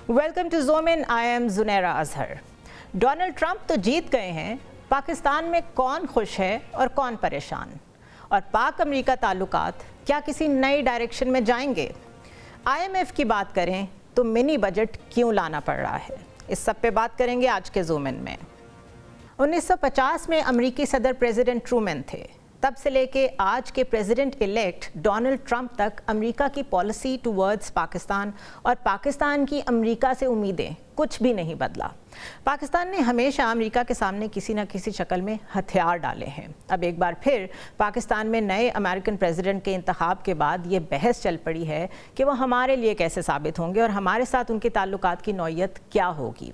Welcome to Zoom In, I am Zunaira Azhar. Donald Trump तो जीत गए हैं, पाकिस्तान में कौन खुश है और कौन परेशान? और पाक अमेरिका ताल्लुकात क्या किसी नई डायरेक्शन में जाएंगे? IMF की बात करें तो मिनी बजट क्यों लाना पड़ रहा है? इस सब पे बात करेंगे आज के ज़ूम इन में। 1950 में अमेरिकी सदर प्रेसिडेंट ट्रूमैन थे। तब से लेके आज के प्रेसिडेंट इलेक्ट डोनाल्ड ट्रंप तक अमेरिका की पॉलिसी टुवर्ड्स पाकिस्तान और पाकिस्तान की अमेरिका से उम्मीदें कुछ भी नहीं बदला। पाकिस्तान ने हमेशा अमेरिका के सामने किसी न किसी शक्ल में हथियार डाले हैं। अब एक बार फिर पाकिस्तान में नए अमेरिकन प्रेसिडेंट के इंतखाब के बाद ये बहस चल पड़ी है कि वो हमारे लिए कैसे साबित होंगे और हमारे साथ उनके ताल्लुकात की नौइयत क्या होगी।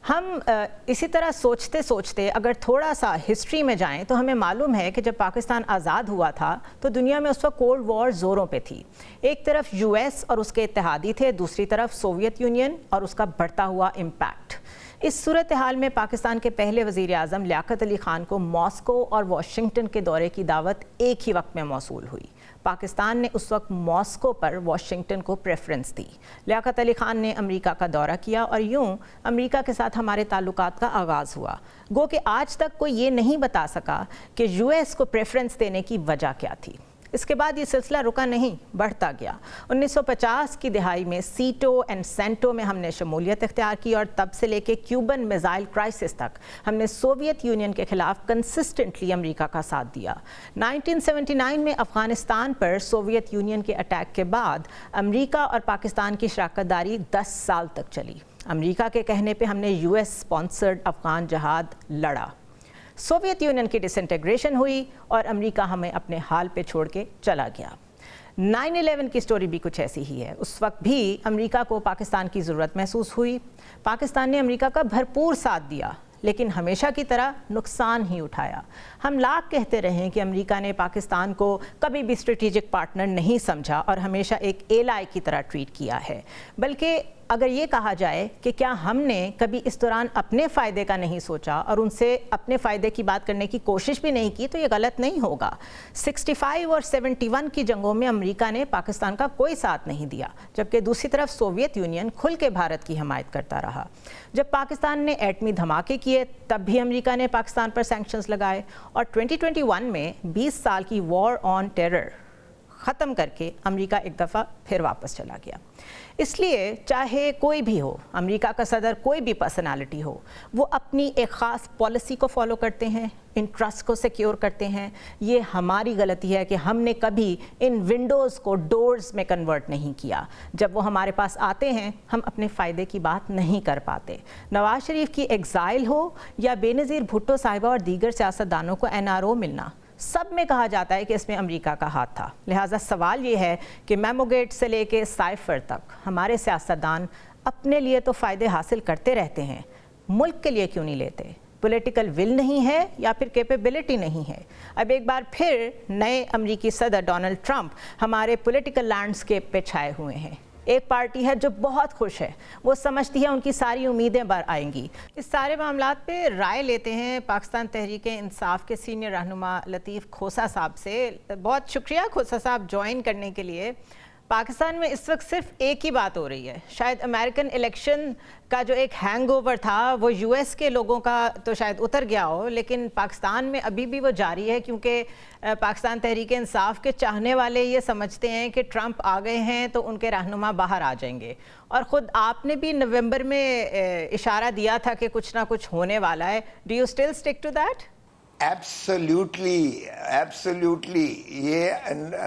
हम इसी तरह सोचते सोचते अगर थोड़ा सा हिस्ट्री में जाएं तो हमें मालूम है कि जब पाकिस्तान आज़ाद हुआ था तो दुनिया में उस वक्त कोल्ड वॉर ज़ोरों पे थी। एक तरफ US और उसके इत्तेहादी थे, दूसरी तरफ सोवियत यूनियन और उसका बढ़ता हुआ इम्पैक्ट। इस सूरत हाल में पाकिस्तान के पहले वज़ीर आज़म लियाकत अली ख़ान को मॉस्को और वाशिंगटन के दौरे की दावत एक ही वक्त में मौसूल हुई। पाकिस्तान ने उस वक्त मॉस्को पर वाशिंगटन को प्रेफरेंस दी। लियाकत अली ख़ान ने अमेरिका का दौरा किया और यूं अमेरिका के साथ हमारे ताल्लुकात का आगाज़ हुआ। गो कि आज तक कोई ये नहीं बता सका कि US को प्रेफरेंस देने की वजह क्या थी। इसके बाद ये सिलसिला रुका नहीं, बढ़ता गया। 1950 की दिहाई में सीटो एंड सेंटो में हमने शमूलियत इख्तियार की और तब से लेके क्यूबन मिसाइल क्राइसिस तक हमने सोवियत यूनियन के खिलाफ कंसिस्टेंटली अमेरिका का साथ दिया। 1979 में अफ़गानिस्तान पर सोवियत यूनियन के अटैक के बाद अमेरिका और पाकिस्तान की शराकतदारी 10 साल तक चली। अमेरिका के कहने पर हमने US स्पॉन्सर्ड अफ़गान जहाद लड़ा। सोवियत यूनियन की डिसइंटीग्रेशन हुई और अमेरिका हमें अपने हाल पे छोड़ के चला गया। 9/11 की स्टोरी भी कुछ ऐसी ही है। उस वक्त भी अमेरिका को पाकिस्तान की ज़रूरत महसूस हुई। पाकिस्तान ने अमेरिका का भरपूर साथ दिया, लेकिन हमेशा की तरह नुकसान ही उठाया। हम लाख कहते रहे कि अमेरिका ने पाकिस्तान को कभी भी स्ट्रेटेजिक पार्टनर नहीं समझा और हमेशा एक एलाई की तरह ट्रीट किया है। बल्कि अगर ये कहा जाए कि क्या हमने कभी इस दौरान अपने फ़ायदे का नहीं सोचा और उनसे अपने फ़ायदे की बात करने की कोशिश भी नहीं की, तो ये गलत नहीं होगा। 65 और 71 की जंगों में अमेरिका ने पाकिस्तान का कोई साथ नहीं दिया, जबकि दूसरी तरफ सोवियत यूनियन खुल के भारत की हमायत करता रहा। जब पाकिस्तान ने एटमी धमाके किए तब भी अमेरिका ने पाकिस्तान पर सैंक्शंस लगाए और 2021 में 20 साल की वॉर ऑन टेरर ख़त्म करके अमेरिका एक दफ़ा फिर वापस चला गया। इसलिए चाहे कोई भी हो, अमेरिका का सदर कोई भी पर्सनालिटी हो, वो अपनी एक ख़ास पॉलिसी को फॉलो करते हैं, इंटरेस्ट को सिक्योर करते हैं। ये हमारी गलती है कि हमने कभी इन विंडोज़ को डोर्स में कन्वर्ट नहीं किया। जब वो हमारे पास आते हैं हम अपने फ़ायदे की बात नहीं कर पाते। नवाज शरीफ की एग्ज़ाइल हो या बेनज़ीर भुट्टो साहिबा और दीगर सियासतदानों को NRO मिलना, सब में कहा जाता है कि इसमें अमेरिका का हाथ था। लिहाजा सवाल ये है कि मेमोगेट से लेके साइफर तक हमारे सियासतदान अपने लिए तो फ़ायदे हासिल करते रहते हैं, मुल्क के लिए क्यों नहीं लेते? पॉलिटिकल विल नहीं है या फिर कैपेबिलिटी नहीं है? अब एक बार फिर नए अमेरिकी सदर डोनाल्ड ट्रंप हमारे पॉलिटिकल लैंडस्केप पे छाए हुए हैं। एक पार्टी है जो बहुत खुश है, वो समझती है उनकी सारी उम्मीदें बर आएंगी। इस सारे मामलात पे राय लेते हैं पाकिस्तान तहरीक इंसाफ के सीनियर रहनुमा लतीफ़ खोसा साहब से। बहुत शुक्रिया खोसा साहब ज्वाइन करने के लिए। पाकिस्तान में इस वक्त सिर्फ एक ही बात हो रही है, शायद अमेरिकन इलेक्शन का जो एक हैंगओवर था वो US के लोगों का तो शायद उतर गया हो, लेकिन पाकिस्तान में अभी भी वो जारी है, क्योंकि पाकिस्तान तहरीक इंसाफ के चाहने वाले ये समझते हैं कि ट्रंप आ गए हैं तो उनके रहनुमा बाहर आ जाएंगे। और ख़ुद आपने भी नवंबर में इशारा दिया था कि कुछ ना कुछ होने वाला है। Do you still stick to that? Absolutely, absolutely. ये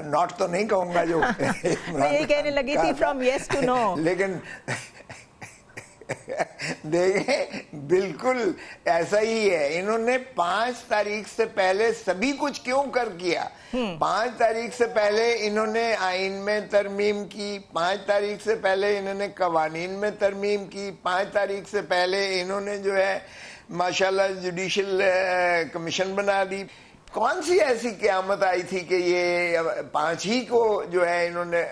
नॉट तो नहीं कहूँगा जो मैं यही कहने लगी थी फ्रॉम येस टू नो। लेकिन देखें, बिल्कुल ऐसा ही है। इन्होंने 5 तारीख से पहले सभी कुछ क्यों कर किया? 5 तारीख से पहले इन्होंने आइन में तरमीम की, 5 तारीख से पहले इन्होंने कवानीन में तरमीम की, 5 तारीख से पहले इन्होंने जो है माशाल्लाह जुडिशल कमीशन बना दी। कौन सी ऐसी क़यामत आई थी कि ये 5 ही को जो है इन्होंने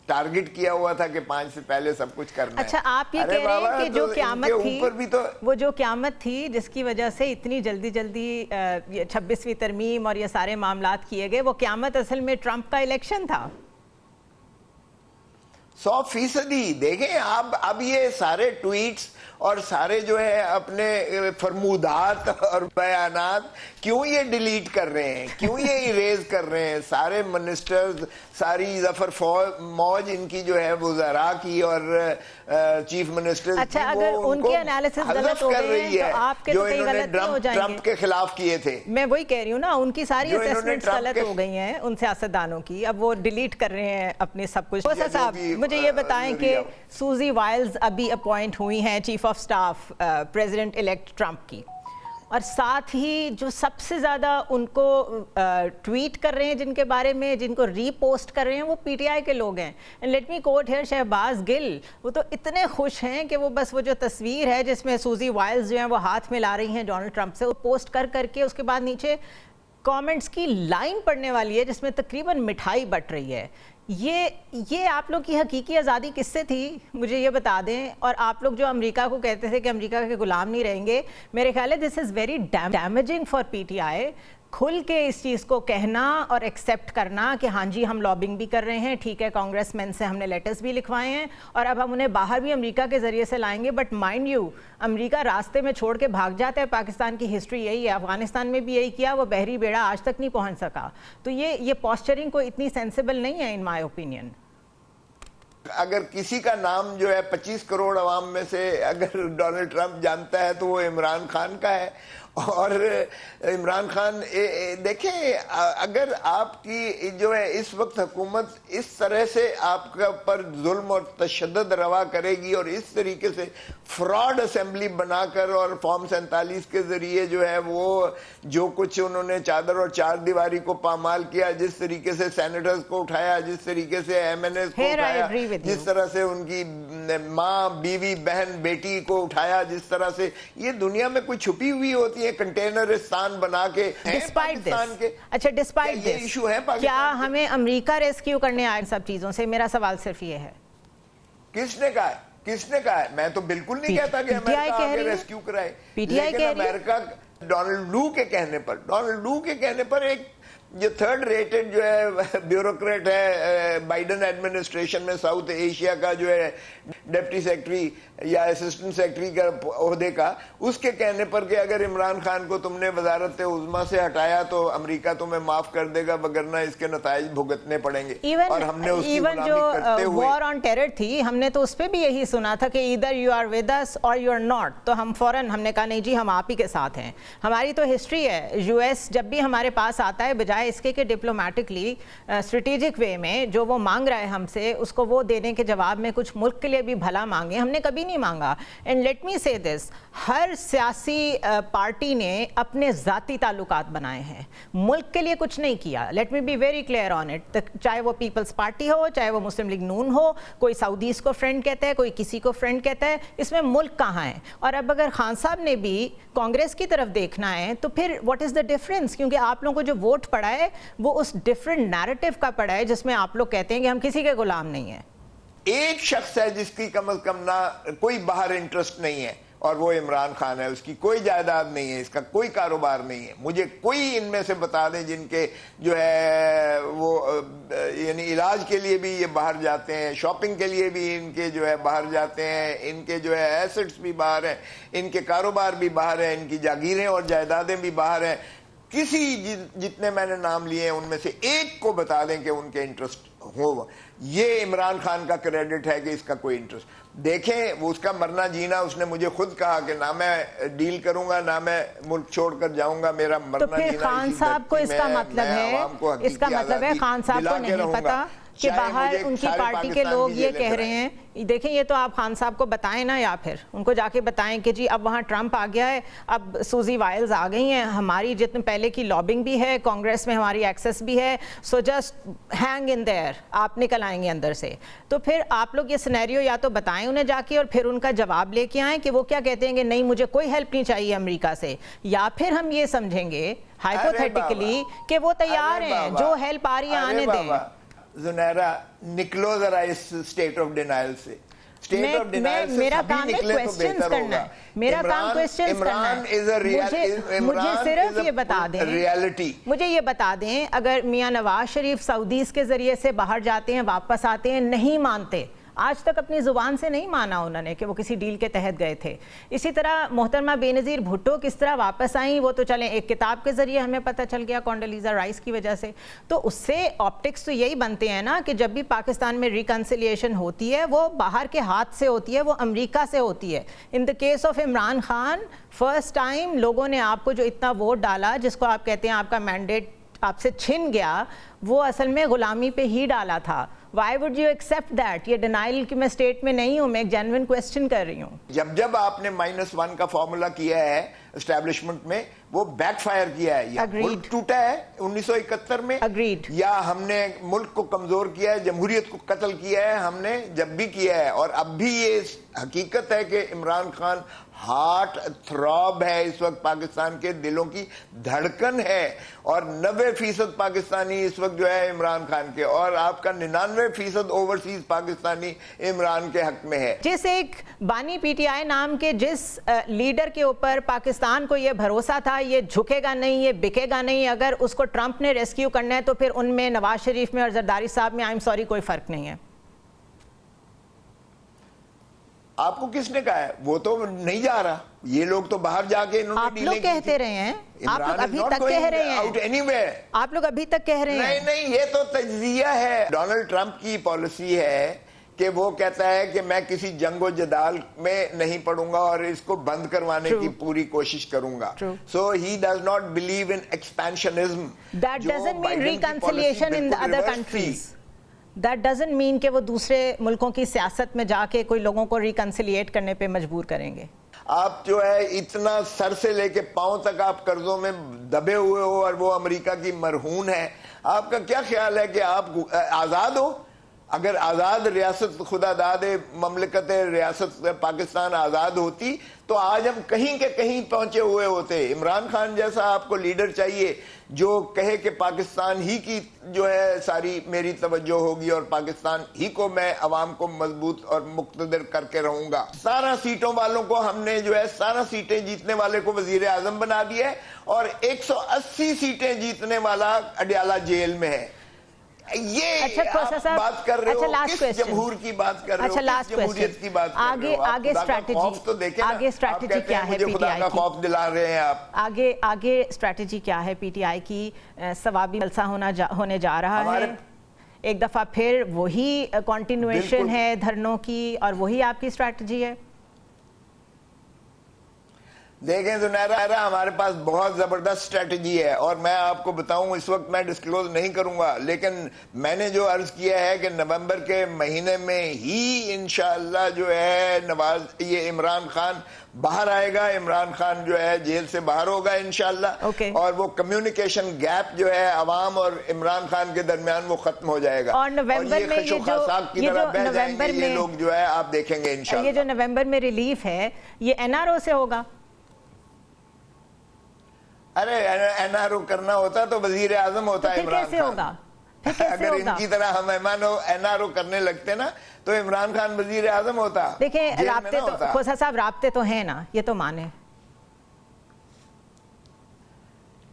टारगेट किया हुआ था कि 5 से पहले सब कुछ करना है? अच्छा, आप ये कह रहे हैं कि जो क़यामत थी, ऊपर भी तो वो जो क़यामत थी जिसकी वजह से इतनी जल्दी 26वीं तरमीम और ये सारे मामलात किए गए, वो क़यामत असल में ट्रंप का इलेक्शन था। 100%। देखें आप, अब ये सारे ट्वीट्स और सारे जो है अपने फरमूदात और बयानात क्यों ये डिलीट कर रहे हैं, क्यों ये इरेज कर रहे हैं? सारे मिनिस्टर्स, सारी जफर मौज इनकी जो है वज़रा की और चीफ मिनिस्टर्स अच्छा, की, अगर वो उनके एनालिसिस गलत हो कर गए रही हैं है तो आपके जो तो कई इन्होंने गलत नहीं हो जाएंगे। ट्रंप के खिलाफ किए थे। मैं वही कह रही हूँ ना, उनकी सारी जो इन्होंने असेसमेंट्स ट्रंप गलत के- हो गई हैं उन सियासतदानों की, अब वो डिलीट कर रहे हैं अपने सब कुछ। या ओसा जो साहब, भी, मुझे ये बताएं कि जरिया। सूजी वाइल्स अभी अपॉइंट हुई हैं chief of staff president elect Trump की, और साथ ही जो सबसे ज़्यादा उनको ट्वीट कर रहे हैं, जिनके बारे में, जिनको रीपोस्ट कर रहे हैं, वो पीटीआई के लोग हैं। And let me quote here Shahbaz Gill, वो तो इतने खुश हैं कि वो बस वो जो तस्वीर है जिसमें सूजी वाइल्स जो हैं वो हाथ मिला रही हैं डोनाल्ड ट्रंप से, वो पोस्ट कर करके उसके बाद नीचे कमेंट्स की लाइन पढ़ने वाली है जिसमें तकरीबन मिठाई बट रही है। ये आप लोग की हकीकी आज़ादी किससे थी, मुझे ये बता दें। और आप लोग जो अमेरिका को कहते थे कि अमेरिका के गुलाम नहीं रहेंगे, मेरे ख्याल है this is very damaging for PTI. खुल के इस चीज़ को कहना और एक्सेप्ट करना कि हाँ जी हम लॉबिंग भी कर रहे हैं, ठीक है, कांग्रेसमैन से हमने लेटर्स भी लिखवाए हैं और अब हम उन्हें बाहर भी अमेरिका के ज़रिए से लाएंगे। बट माइंड यू, अमेरिका रास्ते में छोड़ के भाग जाता है। पाकिस्तान की हिस्ट्री यही है, अफगानिस्तान में भी यही किया, वो बहरी बेड़ा आज तक नहीं पहुँच सका। तो ये पॉस्चरिंग को इतनी सेंसिबल नहीं है इन माई ओपिनियन। अगर किसी का नाम जो है 25 करोड़ अवाम में से अगर डोनाल्ड ट्रंप जानता है तो वो इमरान खान का है। और इमरान खान देखें, अगर आपकी जो है इस वक्त हुकूमत इस तरह से आपके ऊपर जुल्म और तशद्दुद रवा करेगी और इस तरीके से फ्रॉड असेंबली बनाकर और फॉर्म 47 के जरिए जो है वो जो कुछ उन्होंने चादर और चार दीवारी को पामाल किया, जिस तरीके से सेनेटर्स को उठाया, जिस तरीके से एमएनएस को उठाया, जिस तरह से उनकी माँ, बीवी, बहन, बेटी को उठाया, जिस तरह से ये दुनिया में कोई छुपी हुई होती है कंटेनरिस्तान बना के। डिस्पाइट दिस, अच्छा डिस्पाइट दिस, इशू है क्या हमें अमेरिका रेस्क्यू करने आए सब चीजों से? मेरा सवाल सिर्फ ये है, किसने कहा है? किसने कहा है? मैं तो बिल्कुल नहीं कहता कि अमेरिका आके रेस्क्यू कराए, लेकिन अमेरिका डोनाल्ड लू के कहने पर एक जो थर्ड रेटेड जो है ब्यूरोक्रेट है बाइडन एडमिनिस्ट्रेशन में, साउथ एशिया का जो है डिप्टी सेक्रेटरी या असिस्टेंट सेक्रेटरी का ओहदे का, उसके कहने पर कि अगर इमरान खान को तुमने वजारत उज़्मा से हटाया तो अमेरिका तुम्हें माफ कर देगा, वगरना इसके नताइज भुगतने पड़ेंगे। और हमने उसकी गुलामी करते हुए वॉर ऑन टेरर थी, हमने तो उस पर भी यही सुना था कि इधर यू आर विद अस और यू आर नॉट। तो हम फौरन हमने कहा नहीं जी हम आप ही के साथ हैं। हमारी तो हिस्ट्री है, यूएस जब भी हमारे पास आता है, बजाय इसके कि डिप्लोमेटिकली स्ट्रेटेजिक वे में जो वो मांग रहा है हमसे, उसको वो देने के जवाब में कुछ मुल्क के लिए भी भला मांगे, हमने कभी नहीं मांगा। एंड लेट मी से दिस, हर सियासी पार्टी ने अपने ज़ाती ताल्लुकात बनाए हैं, मुल्क के लिए कुछ नहीं किया। Let me be very clear on it, चाहे वो पीपल्स पार्टी हो, चाहे वो मुस्लिम लीग नून हो, कोई सऊदीज को फ्रेंड कहता है, कोई किसी को फ्रेंड कहता है, इसमें मुल्क कहाँ है? और अब अगर खान साहब ने भी कांग्रेस की तरफ देखना है तो फिर व्हाट इज़ द डिफरेंस? क्योंकि आप लोगों को जो वोट पड़ा है वो उस डिफरेंट नैरेटिव का पड़ा है जिसमें आप लोग कहते हैं कि हम किसी के गुलाम नहीं है। एक शख्स है जिसकी कम अज कम ना कोई बाहर इंटरेस्ट नहीं है और वो इमरान खान है। उसकी कोई जायदाद नहीं है, इसका कोई कारोबार नहीं है। मुझे कोई इनमें से बता दें जिनके जो है वो यानी इलाज के लिए भी ये बाहर जाते हैं, शॉपिंग के लिए भी इनके जो है बाहर जाते हैं, इनके जो है एसेट्स भी बाहर हैं, इनके कारोबार भी बाहर हैं, इनकी जागीरें और जायदादें भी बाहर हैं। किसी जितने मैंने नाम लिए हैं उनमें से एक को बता दें कि उनके इंटरेस्ट हो। ये इमरान खान का क्रेडिट है कि इसका कोई इंटरेस्ट। देखें वो उसका मरना जीना, उसने मुझे खुद कहा कि ना मैं डील करूंगा ना मैं मुल्क छोड़कर जाऊंगा, मेरा मरना तो फिर जीना खान साहब को इसका मतलब है, इसका मतलब है खान साहब को नहीं पता कि बाहर उनकी पार्टी के लोग ये कह रहे हैं। देखें ये तो आप खान साहब को बताएं ना, या फिर उनको जाके बताएं कि जी अब वहाँ ट्रंप आ गया है, अब सूजी वाइल्स आ गई हैं, हमारी जितने पहले की लॉबिंग भी है, कांग्रेस में हमारी एक्सेस भी है, so just hang in their, आप निकल आएंगे अंदर से। तो फिर आप लोग ये सिनेरियो या तो बताएं उन्हें जाके और फिर उनका जवाब लेके आएँ कि वो क्या कहते हैं कि नहीं मुझे कोई हेल्प नहीं चाहिए अमेरिका से, या फिर हम ये समझेंगे हाइपोथेटिकली कि वो तैयार हैं, जो हेल्प आ रही है आने दें। जुनैरा निकलो जरा इस स्टेट ऑफ डिनाइल से। स्टेट ऑफ डिनाइल से मेरा सभी काम है निकले तो क्वेश्चंस बेहतर करना होगा। है, मेरा काम क्वेश्चंस करना है। मुझे सिर्फ ये बता दें, रियलिटी मुझे ये बता दें, अगर मियां नवाज शरीफ सऊदीज के जरिए से बाहर जाते हैं, वापस आते हैं, नहीं मानते, آج تک اپنی زبان سے نہیں مانا انہوں نے کہ وہ کسی ڈیل کے تحت گئے تھے. اسی طرح محترمہ بے نظیر بھٹو کس طرح واپس آئیں, وہ تو چلیں ایک کتاب کے ذریعے ہمیں پتہ چل گیا کونڈولیزا رائس کی وجہ سے, تو اس سے آپٹکس تو یہی بنتے ہیں نا کہ جب بھی پاکستان میں ریکنسیلیشن ہوتی ہے وہ باہر کے ہاتھ سے ہوتی ہے, وہ امریکہ سے ہوتی ہے. In the case of Imran Khan, first time لوگوں نے آپ کو جو اتنا ووٹ ڈالا, جس کو آپ کہتے ہیں آپ کا مینڈیٹ آپ سے چھن گیا, وہ اصل میں غلامی پہ ہی ڈالا تھا. Why would you accept that? یہ ڈینائل کی میں اسٹیٹ میں نہیں ہوں, میں ایک جینوئن کویسچن کر رہی ہوں. جب آپ نے -1 کا فارمولا کیا ہے اسٹیبلشمنٹ میں, وہ بیک فائر کیا ہے. یا ملک ٹوٹا ہے 1971 میں, یا ہم نے ملک کو کمزور کیا ہے, جمہوریت کو قتل کیا ہے ہم نے, جب بھی کیا ہے. اور اب بھی یہ حقیقت ہے کہ عمران خان ہارٹ تھراب ہے اس وقت, پاکستان کے دلوں کی دھڑکن ہے, اور 90% پاکستانی اس وقت جو ہے عمران خان کے, اور آپ کا 99% اوورسیز پاکستانی عمران کے حق میں ہے. جس ایک بانی پی ٹی آئی نام کے جس لیڈر کے اوپر پاکستان کو یہ بھروسہ تھا یہ جھکے گا نہیں, یہ بکے گا نہیں, اگر اس کو ٹرمپ نے ریسکیو کرنا ہے تو پھر ان میں نواز شریف میں اور زرداری صاحب میں کوئی فرق نہیں ہے. آپ کو کس نے کہا ہے؟ وہ تو نہیں جا رہا, یہ لوگ تو باہر جا کے انہوں نے آپ لوگ کہتے رہے ہیں, آپ لوگ ابھی تک کہہ رہے ہیں, آپ لوگ ابھی تک کہہ رہے ہیں. نہیں, یہ تو تجزیہ ہے. ڈونلڈ ٹرمپ کی پالیسی ہے کہ وہ کہتا ہے کہ میں کسی جنگ و جدال میں نہیں پڑوں گا اور اس کو بند کروانے کی پوری کوشش کروں گا. So he does not believe in expansionism. That doesn't mean reconciliation in the other countries. That doesn't mean کہ وہ دوسرے ملکوں کی سیاست میں جا کے کوئی لوگوں کو ریکنسیلیٹ کرنے پہ مجبور کریں گے. آپ جو ہے اتنا سر سے لے کے پاؤں تک آپ قرضوں میں دبے ہوئے ہو, اور وہ امریکہ کی مرہون ہے. آپ کا کیا خیال ہے کہ آپ آزاد ہو؟ اگر آزاد ریاست خدا داد مملکت ریاست پاکستان آزاد ہوتی تو آج ہم کہیں کے کہیں پہنچے ہوئے ہوتے. عمران خان جیسا آپ کو لیڈر چاہیے جو کہے کہ پاکستان ہی کی جو ہے ساری میری توجہ ہوگی اور پاکستان ہی کو میں عوام کو مضبوط اور مقتدر کر کے رہوں گا. 17 سیٹوں والوں کو ہم نے جو ہے 17 سیٹیں جیتنے والے کو وزیر اعظم بنا دیا ہے, اور 180 سیٹیں جیتنے والا اڈیالہ جیل میں ہے. یہ آپ بات کر رہے ہو کس جمہور کی بات کر رہے ہو, کس جمہوریت کی بات کر رہے ہو؟ آگے اسٹریٹجی, آگے اسٹریٹجی کیا ہے پی ٹی آئی کی؟ خوف دلا رہے ہیں آپ. آگے اسٹریٹجی کیا ہے پی ٹی آئی کی؟ ثوابی جلسہ ہونے جا رہا ہے, ایک دفعہ پھر وہی کنٹینویشن ہے دھرنوں کی, اور وہی آپ کی اسٹریٹجی ہے. دیکھیں زنیرہ, ہمارے پاس بہت زبردست اسٹریٹجی ہے, اور میں آپ کو بتاؤں اس وقت میں ڈسکلوز نہیں کروں گا, لیکن میں نے جو عرض کیا ہے کہ نومبر کے مہینے میں ہی انشاءاللہ جو ہے یہ عمران خان باہر آئے گا, عمران خان جو ہے جیل سے باہر ہوگا انشاءاللہ, اور وہ کمیونیکیشن گیپ جو ہے عوام اور عمران خان کے درمیان وہ ختم ہو جائے گا, اور نومبر میں یہ لوگ جو ہے آپ دیکھیں گے انشاءاللہ. یہ جو نومبر میں ریلیف ہے یہ این آر او سے ہوگا. ارے این آر او کرنا ہوتا تو وزیر اعظم ہوتا ہے عمران خان. اگر ان کی طرح ہم این آر او کرنے لگتے نا تو عمران خان وزیر اعظم ہوتا. دیکھیں رابطے تو کھوسا صاحب رابطے تو ہیں نا, یہ تو مانے.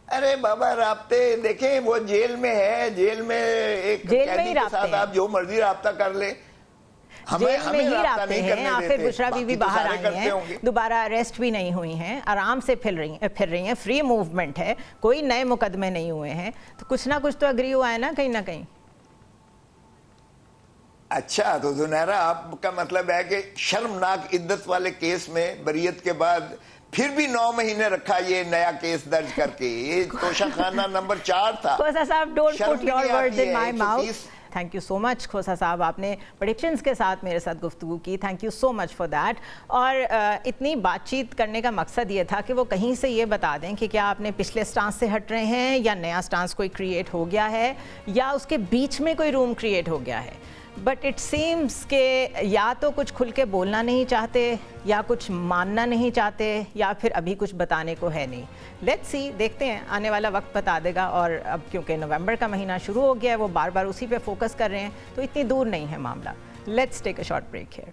ارے بابا رابطے دیکھیں وہ جیل میں ہے, جیل میں ایک قیدی کے ساتھ آپ جو مرضی رابطہ کر لیں. جیل میں ہی رابطے ہیں. آفر بشرا بی باہر آئی ہیں, دوبارہ اریسٹ بھی نہیں ہوئی ہیں, آرام سے پھر رہی ہیں, فری موومنٹ ہے, کوئی نئے مقدمے نہیں ہوئے ہیں, تو کچھ نہ کچھ تو اگری ہوا ہے نا کہیں نہ کہیں. اچھا تو زنیرہ آپ کا مطلب ہے کہ شرمناک عدت والے کیس میں بریت کے بعد پھر بھی 9 مہینے رکھا یہ نیا کیس درج کر کے, یہ توشہ خانہ نمبر 4 تھا. کھوسا صاحب don't put your words in my mouth. Thank you so much Khosa صاحب, آپ نے پریڈکشنز کے ساتھ میرے ساتھ گفتگو کی, thank you so much for that. اور اتنی بات چیت کرنے کا مقصد یہ تھا کہ وہ کہیں سے یہ بتا دیں کہ کیا آپ نے پچھلے سٹانس سے ہٹ رہے ہیں, یا نیا سٹانس کوئی کریٹ ہو گیا ہے, یا اس کے بیچ میں کوئی روم کریٹ ہو گیا ہے. بٹ اٹ سیمز کہ یا تو کچھ کھل کے بولنا نہیں چاہتے, یا کچھ ماننا نہیں چاہتے, یا پھر ابھی کچھ بتانے کو ہے نہیں. لیٹس سی, دیکھتے ہیں, آنے والا وقت بتا دے گا. اور اب کیونکہ نومبر کا مہینہ شروع ہو گیا ہے, وہ بار بار اسی پہ فوکس کر رہے ہیں, تو اتنی دور نہیں ہے معاملہ. Let's take a short break here.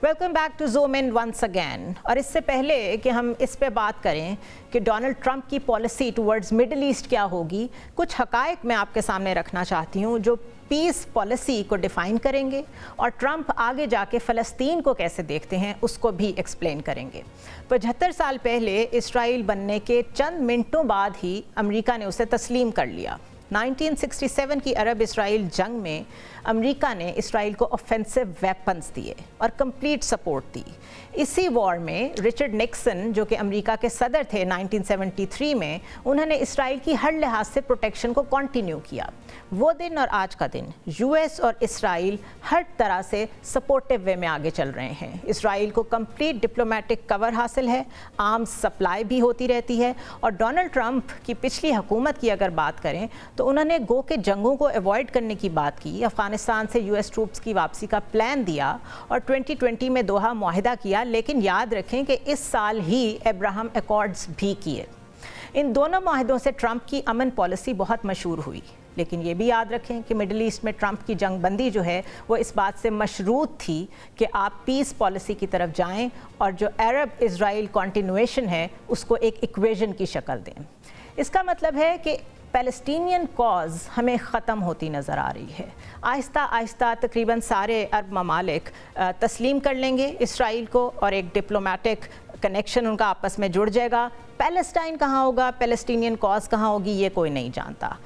Welcome back to Zoom In once again. और इससे पहले कि हम इस पे बात करें कि डोनाल्ड ट्रंप की पॉलिसी टुवर्ड्स मिडिल ईस्ट क्या होगी, कुछ हकायक मैं आपके सामने रखना चाहती हूँ जो पीस पॉलिसी को डिफ़ाइन करेंगे और ट्रंप आगे जाके फ़लस्तीन को कैसे देखते हैं उसको भी एक्सप्लेन करेंगे। 75 साल पहले इसराइल बनने के चंद मिनटों बाद ही अमेरिका ने उसे तस्लीम कर लिया। 1967 की अरब इसराइल जंग में अमेरिका ने इसराइल को ऑफेंसिव वेपन्स दिए और कंप्लीट सपोर्ट दी। इसी वॉर में रिचर्ड निक्सन जो कि अमेरिका के सदर थे 1973 में, उन्होंने इसराइल की हर लिहाज से प्रोटेक्शन को कंटिन्यू किया। वो दिन और आज का दिन यूएस और इसराइल हर तरह से सपोर्टिव वे में आगे चल रहे हैं। इसराइल को कंप्लीट डिप्लोमेटिक कवर हासिल है, आर्म्स सप्लाई भी होती रहती है। और डोनाल्ड ट्रंप की पिछली हुकूमत की अगर बात करें तो उन्होंने गो के जंगों को अवॉइड करने की बात की, अफगानिस्तान से यूएस ट्रूप्स की वापसी का प्लान दिया और 2020 में दोहा मुआहिदा किया। लेकिन याद रखें कि इस साल ही अब्राहम अकॉर्ड्स भी किए। इन दोनों मुआहिदों से ट्रंप की अमन पॉलिसी बहुत मशहूर हुई। लेकिन ये भी याद रखें कि मिडिल ईस्ट में ट्रंप की जंग बंदी जो है वो इस बात से मशरूत थी कि आप पीस पॉलिसी की तरफ जाएं और जो अरब इजराइल कॉन्टिन्यूएशन है उसको एक इक्वेशन की शक्ल दें। इसका मतलब है कि पैलेस्टीनियन कॉज हमें ख़त्म होती नज़र आ रही है। आहिस्ता आहिस्ता तकरीबन सारे अरब ममालिक तस्लीम कर लेंगे इसराइल को और एक डिप्लोमेटिक कनेक्शन उनका आपस में जुड़ जाएगा। पैलेस्टाइन कहाँ होगा, पैलेस्टीनियन कॉज कहाँ होगी, ये कोई नहीं जानता।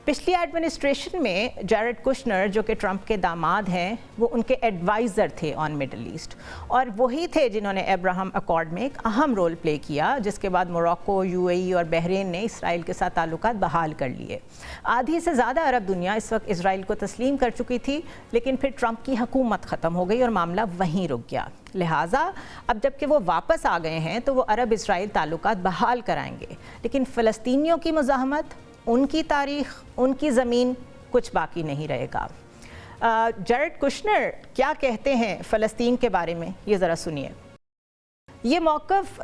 पिछली एडमिनिस्ट्रेशन में जैरेड कुशनर जो कि ट्रंप के दामाद हैं, वो उनके एडवाइज़र थे ऑन मिडल ईस्ट और वही थे जिन्होंने अब्राहम अकॉर्ड में एक अहम रोल प्ले किया, जिसके बाद मोरक्को, यूएई और बहरीन ने इसराइल के साथ ताल्लुकात बहाल कर लिए। आधी से ज़्यादा अरब दुनिया इस वक्त इसराइल को तस्लीम कर चुकी थी, लेकिन फिर ट्रंप की हुकूमत ख़त्म हो गई और मामला वहीं रुक गया। लिहाजा अब जबकि वो वापस आ गए हैं तो वो अरब इसराइल ताल्लुकात बहाल कराएंगे, लेकिन फ़लस्तीनियों की मुज़ाहमत, उनकी तारीख़, उनकी ज़मीन, कुछ बाकी नहीं रहेगा। जैरेड कुशनर क्या कहते हैं फ़लस्तीन के बारे में, ये ज़रा सुनिए। ये मौक़िफ़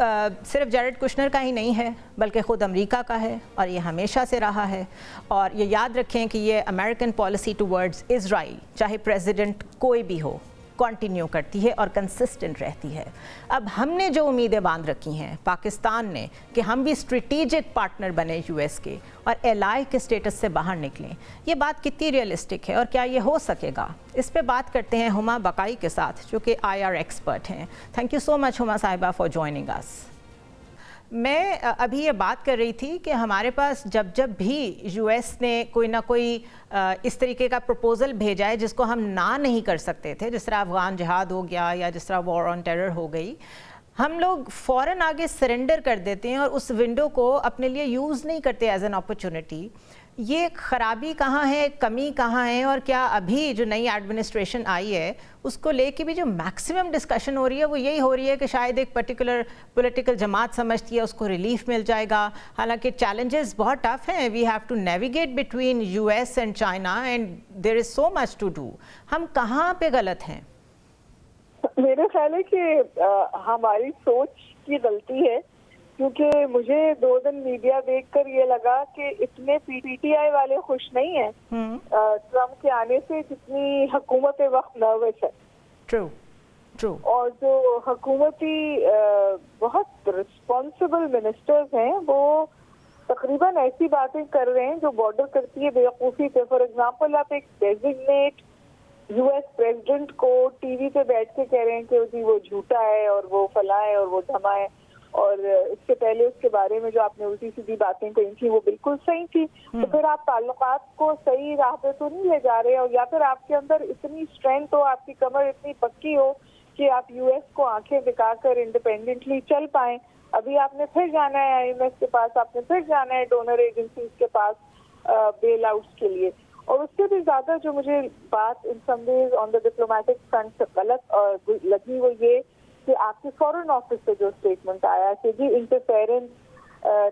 सिर्फ जैरेड कुशनर का ही नहीं है बल्कि ख़ुद अमेरिका का है और ये हमेशा से रहा है। और ये याद रखें कि ये अमेरिकन पॉलिसी टुवर्ड्स इज़राइल, चाहे प्रेसिडेंट कोई भी हो, कंटिन्यू करती है और कंसिस्टेंट रहती है। अब हमने जो उम्मीदें बांध रखी हैं पाकिस्तान ने कि हम भी स्ट्रेटेजिक पार्टनर बने यूएस के और एलाई के स्टेटस से बाहर निकलें, ये बात कितनी रियलिस्टिक है और क्या ये हो सकेगा, इस पे बात करते हैं हुमा बकाई के साथ जो कि IR एक्सपर्ट हैं। Thank you so much Huma साहिबा फॉर जॉइनिंग अस। मैं अभी ये बात कर रही थी कि हमारे पास जब जब भी यूएस ने कोई ना कोई इस तरीके का प्रपोज़ल भेजा है जिसको हम ना नहीं कर सकते थे, जिस तरह अफ़गान जिहाद हो गया या जिस तरह वॉर ऑन टेरर हो गई, हम लोग फ़ौरन आगे सरेंडर कर देते हैं और उस विंडो को अपने लिए यूज़ नहीं करते एज एन अपॉर्चुनिटी। ये ख़राबी कहाँ है, कमी कहाँ है, और क्या अभी जो नई एडमिनिस्ट्रेशन आई है उसको लेके भी जो मैक्सिमम डिस्कशन हो रही है वो यही हो रही है कि शायद एक पर्टिकुलर पॉलिटिकल जमात समझती है उसको रिलीफ मिल जाएगा। हालांकि चैलेंजेस बहुत टफ हैं। We have to navigate between US and China and there is so much to do. हम कहाँ पे गलत हैं? मेरा ख्याल है कि हमारी सोच की गलती है, क्योंकि मुझे 2 दिन मीडिया देखकर ये लगा कि इतने पीटीआई वाले खुश नहीं हैं ट्रम्प के आने से जितनी हुकूमत वक्त नर्वस है। ट्रू। और जो हुकूमती बहुत रिस्पॉन्सिबल मिनिस्टर्स हैं वो तकरीबन ऐसी बातें कर रहे हैं जो बॉर्डर करती है बेवकूफ़ी पे। फॉर एग्जाम्पल, आप एक डेजिग्नेट यूएस प्रेसिडेंट को टीवी पे बैठ के कह रहे हैं कि जी वो झूठा है और वो फला है और वो धमा है, और इससे पहले उसके बारे में जो आपने उल्टी सीधी बातें कही थी वो बिल्कुल सही थी। तो फिर आप ताल्लुकात को सही राह पे तो नहीं ले जा रहे, और या फिर आपके अंदर इतनी स्ट्रेंथ हो, आपकी कमर इतनी पक्की हो कि आप यूएस को आंखें दिखाकर इंडिपेंडेंटली चल पाएं। अभी आपने फिर जाना है IMF के पास, आपने फिर जाना है डोनर एजेंसीज के पास बेल आउट्स के लिए। और उससे भी ज्यादा जो मुझे बात in some ways on the diplomatic front से गलत लगी वो ये कि आपके फॉरेन ऑफिस से जो स्टेटमेंट आया कि जी इंटरफेरेंस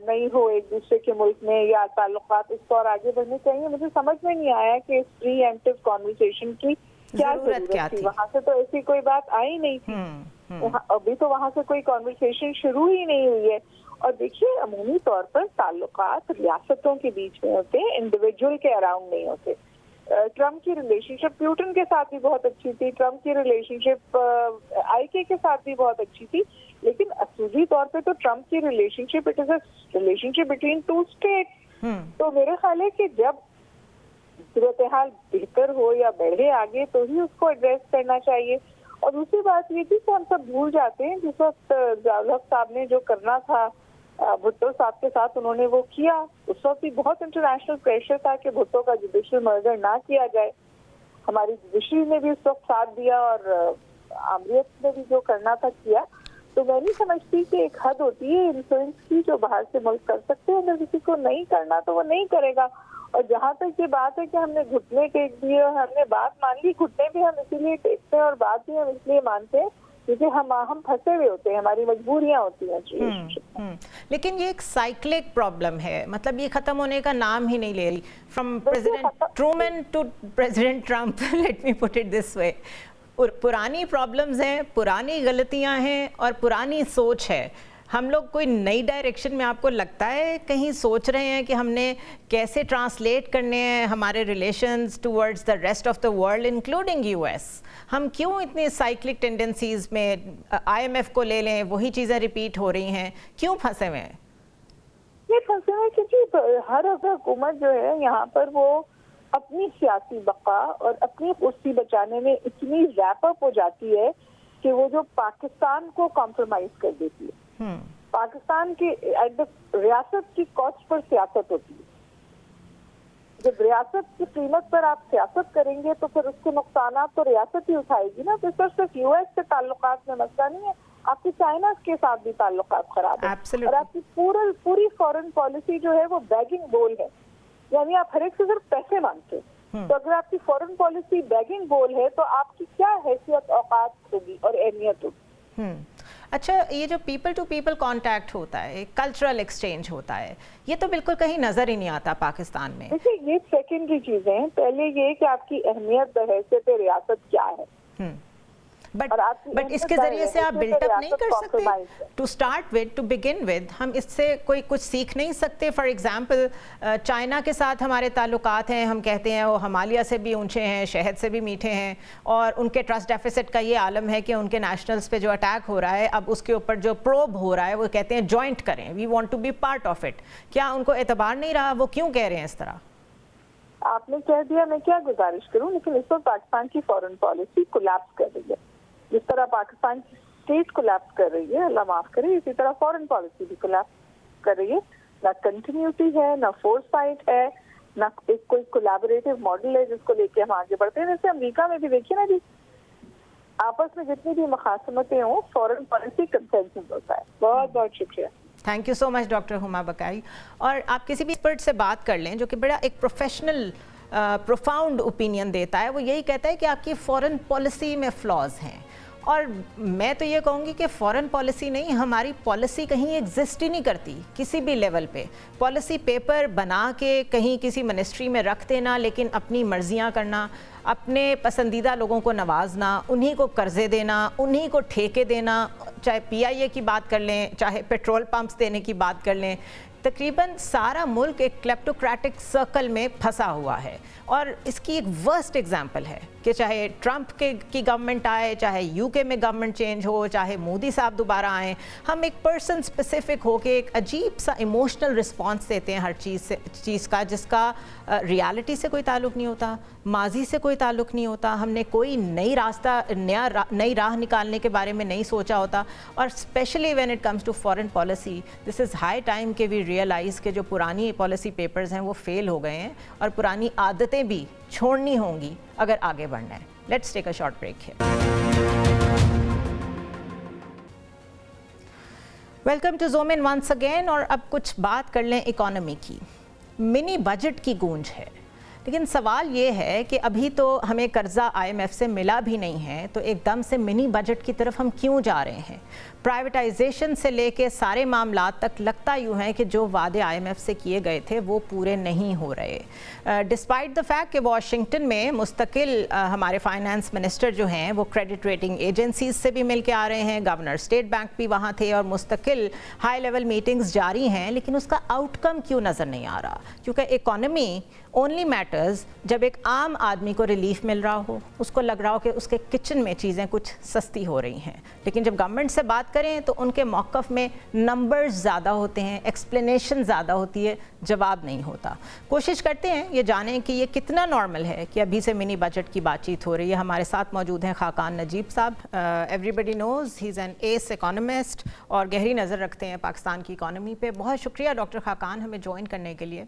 नहीं हो एक दूसरे के मुल्क में या ताल्लुकात इस और आगे बढ़ने चाहिए। मुझे समझ में नहीं आया कि इस प्रीएम्प्टिव कॉन्वर्सेशन की क्या जरूरत थी। वहां से तो ऐसी कोई बात आई नहीं थी। अभी तो वहां से कोई कॉन्वर्सेशन शुरू ही नहीं हुई है। और देखिए, अमूमी तौर पर ताल्लुकात रियासतों के बीच में होते हैं, इंडिविजुअल के अराउंड नहीं होते। ٹرمپ کی ریلیشنشپ پیوٹن کے ساتھ بھی بہت اچھی تھی, ٹرمپ کی ریلیشنشپ IK کے ساتھ بھی بہت اچھی تھی, لیکن اصولی طور پہ تو ٹرمپ کی relationship it is a relationship between two states. تو میرا خیال ہے کہ جب صورتحال بہتر ہو یا بڑھے آگے تو ہی اس کو ایڈریس کرنا چاہیے. اور دوسری بات یہ تھی کہ ہم سب بھول جاتے ہیں جس وقت ضیاء الحق صاحب نے جو کرنا تھا بھٹو صاحب کے ساتھ انہوں نے وہ کیا. اس وقت بھی بہت انٹرنیشنل پریشر تھا کہ بھٹو کا جوڈیشل مرجر نہ کیا جائے. ہماری جوڈیشری نے بھی اس وقت ساتھ دیا اور آمریت نے بھی جو کرنا تھا کیا. تو میں نہیں سمجھتی کہ ایک حد ہوتی ہے انفلوئنس کی جو باہر سے ملک کر سکتے ہیں, اگر کسی کو نہیں کرنا تو وہ نہیں کرے گا. اور جہاں تک یہ بات ہے کہ ہم نے گھٹنے ٹیک دیے اور ہم نے بات مان لی, گھٹنے بھی ہم اسی لیے ٹیکتے ہیں اور بات بھی ہم اس لیے مانتے ہیں کیونکہ ہم پھنسے ہوئے ہوتے ہیں, ہماری مجبوریاں ہوتی ہیں. لیکن یہ ایک سائیکلک پرابلم ہے, مطلب یہ ختم ہونے کا نام ہی نہیں لے رہی. From president Truman to president Trump, let me put it this way. پرانی پرابلمز ہیں, پرانی غلطیاں ہیں اور پرانی سوچ ہے. ہم لوگ کوئی نئی ڈائریکشن میں آپ کو لگتا ہے کہیں سوچ رہے ہیں کہ ہم نے کیسے ٹرانسلیٹ کرنے ہیں ہمارے relations towards the rest of the world including US؟ ہم کیوں اتنی سائیکلک ٹینڈنسیز میں, IMF کو لے لیں وہی چیزیں ریپیٹ ہو رہی ہیں, کیوں پھنسے ہوئے ہیں؟ یہ پھنسے ہوئے کیونکہ ہر حکومت جو ہے یہاں پر وہ اپنی سیاسی بقا اور اپنی کرسی بچانے میں اتنی ریپ اپ ہو جاتی ہے کہ وہ جو پاکستان کو کمپرومائز کر دیتی ہے. پاکستان کی ریاست کی کاسٹ پر سیاست ہوتی ہے. جب ریاست کی قیمت پر آپ سیاست کریں گے تو پھر اس کے نقصانات تو ریاست ہی اٹھائے گی نا. تو صرف US سے تعلقات میں مسئلہ نہیں ہے, آپ کی چائنا کے ساتھ بھی تعلقات خراب ہیں اور آپ کی پوری فورن پالیسی جو ہے وہ بیگنگ بول ہے, یعنی آپ ہر ایک سے صرف پیسے مانگتے ہیں. تو اگر آپ کی فورن پالیسی بیگنگ بول ہے تو آپ کی کیا حیثیت اوقات ہوگی اور اہمیت ہوگی. اچھا, یہ جو پیپل ٹو پیپل کانٹیکٹ ہوتا ہے, کلچرل ایکسچینج ہوتا ہے, یہ تو بالکل کہیں نظر ہی نہیں آتا پاکستان میں. دیکھیے یہ سیکنڈری چیزیں ہیں, پہلے یہ کہ آپ کی اہمیت بحیثیت ریاست کیا ہے. بٹ اس کے ذریعے سے آپ بلٹ اپ نہیں کر سکتے. To start with, to begin with, ہم اس سے کوئی کچھ سیکھ نہیں سکتے. فار ایگزامپل چائنا کے ساتھ ہمارے تعلقات ہیں, ہم کہتے ہیں وہ ہمالیہ سے بھی اونچے ہیں, شہد سے بھی میٹھے ہیں, اور ان کے ٹرسٹ ڈیفیسٹ کا یہ عالم ہے کہ ان کے نیشنلز پہ جو اٹیک ہو رہا ہے اب اس کے اوپر جو پروب ہو رہا ہے وہ کہتے ہیں جوائنٹ کریں, we want to be part of it. کیا ان کو اعتبار نہیں رہا؟ وہ کیوں کہہ رہے ہیں اس طرح؟ آپ نے کہہ دیا, میں کیا گزارش کروں, لیکن اس وقت پاکستان کی فورن پالیسی کولیپس کر رہی ہے. جس طرح پاکستان کی اسٹیٹ کولیپس کر رہی ہے, اللہ معاف کرے, اسی طرح فورن پالیسی بھی کولیپس کر رہی ہے. نہ کنٹینیوٹی ہے, نہ فورس فائٹ ہے, نہ ایک کوئی کولیبریٹو ماڈل ہے جس کو لے کے ہم آگے بڑھتے ہیں. جیسے امریکہ میں بھی دیکھیے نا جی, آپس میں جتنی بھی مخاصمتیں ہوں فورن پالیسی کنسنسس ہوتا ہے. بہت بہت شکریہ. Thank you so much doctor ہما بقائی. اور آپ کسی بھی ایکسپرٹ سے بات کر لیں جو کہ بڑا ایک پروفیشنل پروفاؤنڈ اوپینین دیتا ہے, وہ یہی کہتا ہے کہ آپ کی فورن پالیسی میں فلاز ہیں. اور میں تو یہ کہوں گی کہ فورن پالیسی نہیں, ہماری پالیسی کہیں ایگزسٹ ہی نہیں کرتی کسی بھی لیول پہ. پالیسی پیپر بنا کے کہیں کسی منسٹری میں رکھ دینا, لیکن اپنی مرضیاں کرنا, اپنے پسندیدہ لوگوں کو نوازنا, انہی کو قرضے دینا, انہی کو ٹھیکے دینا, چاہے PIA کی بات کر لیں, چاہے پیٹرول پمپس دینے کی بات کر لیں. تقریباً سارا ملک ایک کلیپٹوکریٹک سرکل میں پھنسا ہوا ہے. اور اس کی ایک ورسٹ ایگزامپل ہے کہ چاہے ٹرمپ کی گورنمنٹ آئے, چاہے UK میں گورنمنٹ چینج ہو, چاہے مودی صاحب دوبارہ آئیں, ہم ایک پرسن اسپیسیفک ہو کے ایک عجیب سا ایموشنل رسپانس دیتے ہیں ہر چیز کا, جس کا ریالٹی سے کوئی تعلق نہیں ہوتا, ماضی سے کوئی تعلق نہیں ہوتا. ہم نے کوئی نئی راہ نکالنے کے بارے میں نہیں سوچا ہوتا. اور especially when it comes to foreign policy, this is high time کہ وی ریئلائز کہ جو پرانی پالیسی پیپرز ہیں وہ فیل ہو گئے ہیں اور پرانی عادتیں بھی چھوڑنی ہوں گی اگر آگے بڑھنا ہے. Let's take a short break here. Welcome to Zoom In once again. اور اب کچھ بات کر لیں اکانومی کی. منی بجٹ کی گونج ہے, لیکن سوال یہ ہے کہ ابھی تو ہمیں قرضہ IMF سے ملا بھی نہیں ہے, تو ایک دم سے منی بجٹ کی طرف ہم کیوں جا رہے ہیں؟ پرائیویٹائزیشن سے لے کے سارے معاملات تک لگتا یوں ہے کہ جو وعدے IMF سے کیے گئے تھے وہ پورے نہیں ہو رہے. ڈسپائٹ دا فیکٹ کہ واشنگٹن میں مستقل ہمارے فائنانس منسٹر جو ہیں وہ کریڈٹ ریٹنگ ایجنسیز سے بھی مل کے آ رہے ہیں, گورنر اسٹیٹ بینک بھی وہاں تھے, اور مستقل ہائی لیول میٹنگز جاری ہیں, لیکن اس کا آؤٹ کم کیوں نظر نہیں آ رہا؟ کیونکہ اکانومی only matters क्वार्टर्स जब एक आम आदमी को रिलीफ मिल रहा हो, उसको लग रहा हो कि उसके किचन में चीज़ें कुछ सस्ती हो रही हैं, लेकिन जब गवर्नमेंट से बात करें तो उनके मौक़िफ़ में नंबर्स ज़्यादा होते हैं, एक्सप्लेनेशन ज़्यादा होती है, जवाब नहीं होता। कोशिश करते हैं ये जानें कि ये कितना नॉर्मल है कि अभी से मिनी बजट की बातचीत हो रही है। हमारे साथ मौजूद हैं खाकान नजीब साहब। Everybody nose he is an S economist और गहरी नज़र रखते हैं पाकिस्तान की इकॉनमी पे। बहुत शुक्रिया डॉक्टर खाकान हमें ज्वाइन करने के लिए।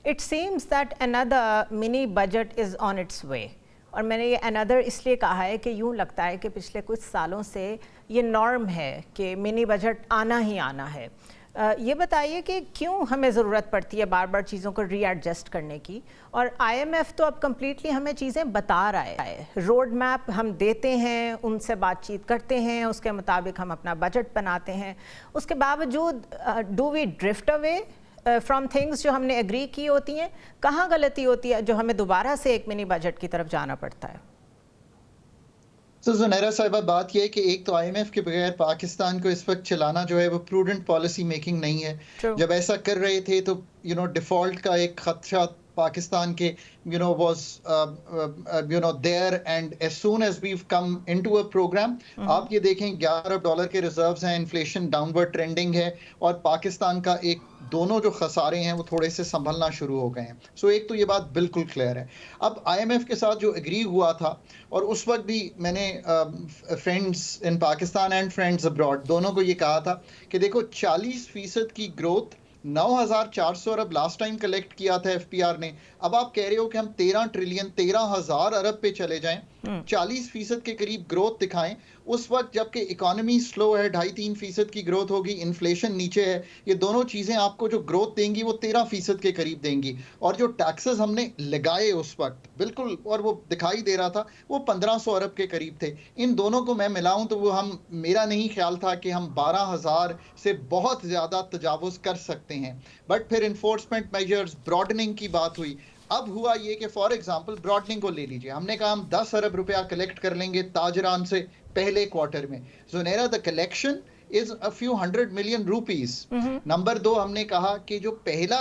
It seems that another mini budget is on its way, और मैंने ये अनदर इसलिए कहा है कि यूँ लगता है कि पिछले कुछ सालों से ये नॉर्म है कि मिनी बजट आना ही आना है। ये बताइए कि क्यों हमें ज़रूरत पड़ती है बार बार चीज़ों को रीएडजस्ट करने की, और IMF तो अब कम्प्लीटली हमें चीज़ें बता रहा है, रोड मैप हम देते हैं, उनसे बातचीत करते हैं, उसके मुताबिक हम अपना बजट बनाते हैं, उसके बावजूद do we drift away from things जो हमने एग्री की होती हैं? कहाँ गलती होती है जो हमें दोबारा से एक मिनी बजट की तरफ जाना पड़ता है? तो ज़ुनैरा साहिबा, बात यह है कि एक तो IMF के बगैर पाकिस्तान को इस वक्त चलाना जो है वो प्रूडेंट पॉलिसी मेकिंग नहीं है। True. जब ऐसा कर रहे थे तो डिफ़ॉल्ट का एक खदशा पाकिस्तान के was there, and as soon as we've come into a program, आप ये देखें $11 के रिजर्व्स हैं, इन्फ्लेशन डाउनवर्ड ट्रेंडिंग है, और पाकिस्तान का एक दोनों जो खसारे हैं वो थोड़े से संभलना शुरू हो गए हैं। सो एक तो ये बात बिल्कुल क्लियर है। अब IMF के साथ जो एग्री हुआ था, और उस वक्त भी मैंने friends in Pakistan and friends abroad दोनों को ये कहा था कि देखो 40% की ग्रोथ, 9,400 अरब लास्ट टाइम कलेक्ट किया था FPR ने, अब आप कह रहे हो कि हम 13 ट्रिलियन 13,000 अरब पे चले जाएं, 40% के करीब ग्रोथ दिखाएं उस वक्त जबकि इकोनॉमी स्लो है, 2.5-3% की ग्रोथ होगी, इन्फ्लेशन नीचे है। ये दोनों चीज़ें आपको जो ग्रोथ देंगी वो 13% के करीब देंगी, और जो टैक्सेस हमने लगाए उस वक्त बिल्कुल, और वो दिखाई दे रहा था वो 1,500 अरब के करीब थे। इन दोनों को मैं मिलाऊं तो वो मेरा नहीं ख्याल था कि हम 12,000 से बहुत ज़्यादा तजावुज़ कर सकते हैं। बट फिर इन्फोर्समेंट मेजर्स, ब्रॉडनिंग की बात हुई। अब हुआ ये कि फॉर एग्जांपल ब्रॉडनिंग को ले लीजिए, हमने कहा हम 10 अरब रुपया कलेक्ट कर लेंगे ताजरान से पहले क्वार्टर में। Zunaira, the collection is a few 100 million rupees. Number 2, हमने कहा कि जो पहला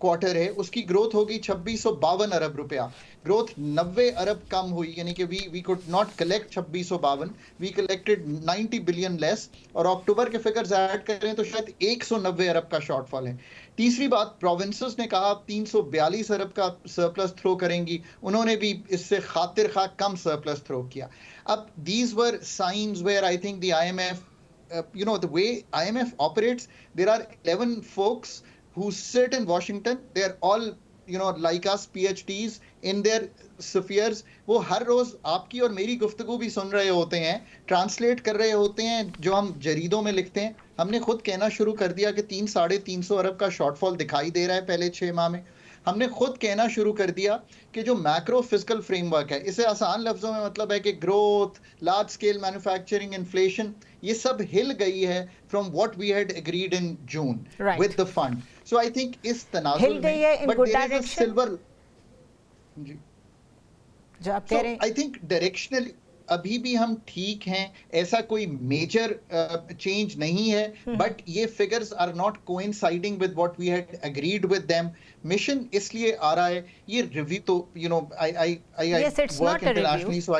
क्वार्टर है उसकी ग्रोथ होगी 2652 अरब रुपया, ग्रोथ 90 अरब कम हुई, यानी कि we could not collect 2652, we collected 90 billion less, और अक्टूबर के फिगर्स ऐड करें तो शायद 190 अरब का शॉर्टफॉल है। तीसरी बात, प्रोविंसेस ने कहा 342 अरब का सरप्लस थ्रो करेंगी, उन्होंने भी इससे खातिर खा कम सरप्लस थ्रो किया। अब these were signs where I think the IMF, the way IMF operates, there are 11 folks who sit in Washington, they're all like us, PhDs in their spheres, वो हर रोज आपकी और मेरी गुफ्तगू भी सुन रहे होते हैं, ट्रांसलेट कर रहे होते हैं जो हम जरीदों में लिखते हैं। हमने खुद कहना शुरू कर दिया कि 300-350 अरब का शॉर्टफॉल दिखाई दे रहा है पहले 6 माह में। हमने खुद कहना शुरू कर दिया कि जो मैक्रो फिस्कल फ्रेमवर्क है, इसे आसान लफ्जों में मतलब है कि growth, large scale manufacturing, inflation, ये सब हिल गई है from what we had agreed in June with the fund. So I think इस तनाजुल में, but there is a silver, जी जो आप कह रहे हैं, आई थिंक डायरेक्शनली अभी भी हम ठीक हैं, ऐसा कोई मेजर चेंज नहीं है, बट ये figures are not coinciding with what we had agreed with them. Mission इसलिए आ रहा है, ये रिव्यू तो आई वर्क इंटरनेशनली, सो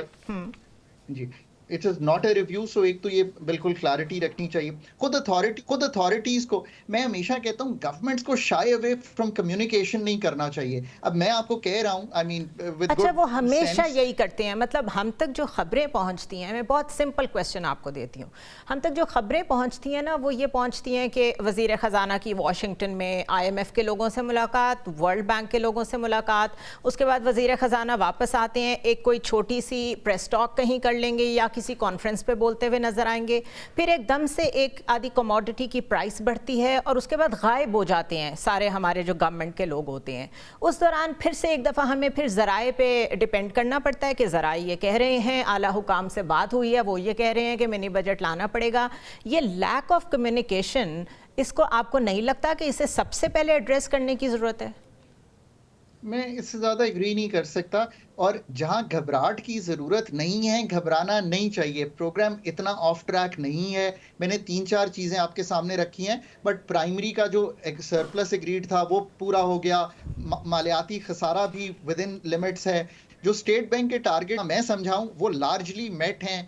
जी it is not a review. So एक तो ये बिल्कुल क्लैरिटी रखनी चाहिए। खुद अथॉरिटीज को मैं हमेशा कहता हूँ गवर्नमेंट्स को शाय अवे फ्रॉम कम्युनिकेशन नहीं करना चाहिए। अब मैं आपको कह रहा हूँ, आई मीन अच्छा, वो हमेशा यही करते हैं, मतलब हम तक जो खबरें पहुँचती हैं, मैं बहुत सिंपल क्वेश्चन आपको देती हूँ, हम तक जो खबरें पहुँचती हैं ना, वो ये पहुँचती हैं कि वज़ीर ख़जाना की वाशिंगटन में IMF के लोगों से मुलाकात, वर्ल्ड बैंक के लोगों से मुलाकात, उसके बाद वज़ीर ख़जाना वापस आते हैं, एक कोई छोटी सी प्रेस टॉक कहीं कर लेंगे या किसी कॉन्फ्रेंस पे बोलते हुए नजर आएंगे, फिर एकदम से एक आधी कमोडिटी की प्राइस बढ़ती है और उसके बाद गायब हो जाते हैं सारे हमारे जो गवर्नमेंट के लोग होते हैं। उस दौरान फिर से एक दफ़ा हमें फिर ज़राए पे डिपेंड करना पड़ता है कि ज़राए ये कह रहे हैं, आला हुकाम से बात हुई है, वो ये कह रहे हैं कि मिनी बजट लाना पड़ेगा। ये लैक ऑफ कम्युनिकेशन, इसको आपको नहीं लगता कि इसे सबसे पहले एड्रेस करने की ज़रूरत है? मैं इससे ज़्यादा एग्री नहीं कर सकता, और जहां घबराहट की ज़रूरत नहीं है, घबराना नहीं चाहिए। प्रोग्राम इतना ऑफ ट्रैक नहीं है। मैंने 3-4 चीज़ें आपके सामने रखी हैं, बट प्राइमरी का जो एक सरप्लस एग्रीड था वो पूरा हो गया, मालियाती खसारा भी विद इन लिमिट्स है। जो स्टेट बैंक के टारगेट मैं समझाऊं वो लार्जली मेट हैं।